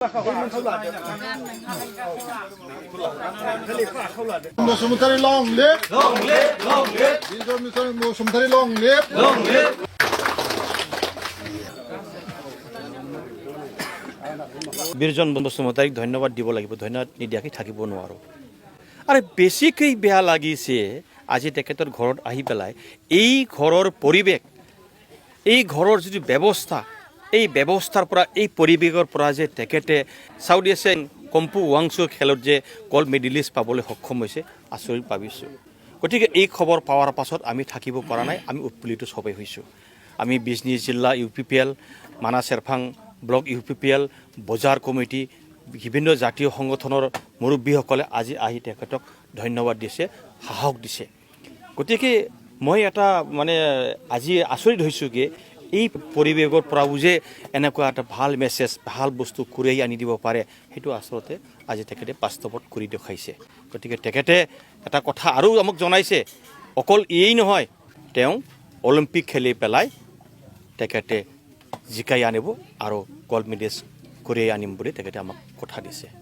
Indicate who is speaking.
Speaker 1: Bosumtari long live! Long live! Long live! Bosumtari long live! Long live!
Speaker 2: বীরজন বসুমতাৰীক ধন্যবাদ দিব লাগিব, ধন্যবাদ নিদিয়াকৈ থাকিব নোৱাৰোঁ। আৰু বেছিকৈ বেয়া লাগিছে আজি তেখেতৰ ঘৰত আহি পেলাই এই ঘৰৰ পৰিৱেশ, এই ঘৰৰ যিটো ব্যৱস্থা, এই ব্যৱস্থাৰ পৰা, এই পৰিৱেশৰ পৰা যে তেখেতে চাউথ এছিয়ান কম্পু ৱাংচু খেলত যে গ'ল্ড মেডেলিষ্ট পাবলৈ সক্ষম হৈছে, আচৰিত ভাবিছোঁ। গতিকে এই খবৰ পোৱাৰ পাছত আমি থাকিব পৰা নাই, আমি উৎফুল্লিত সবেই হৈছোঁ। আমি বিজনী জিলা UPPL, মানাহ চেৰফাং ব্লক UPPL, বজাৰ কমিটি, বিভিন্ন জাতীয় সংগঠনৰ মুৰব্বীসকলে আজি আহি তেখেতক ধন্যবাদ দিছে, সাহস দিছে। গতিকে মই এটা আজি আচৰিত হৈছোঁ কি এই পৰিৱেশৰ পৰাও যে এনেকুৱা এটা ভাল মেছেজ, ভাল বস্তু কঢ়িয়াই আনি দিব পাৰে, সেইটো আচলতে আজি তেখেতে বাস্তৱত কৰি দেখুৱাইছে। গতিকে তেখেতে এটা কথা আৰু আমাক জনাইছে, অকল এই নহয়, তেওঁ অলিম্পিক খেলি পেলাই তেখেতে জিকাই আনিব আৰু গ'ল্ড মেডেল কঢ়িয়াই আনিম বুলি তেখেতে আমাক কথা দিছে।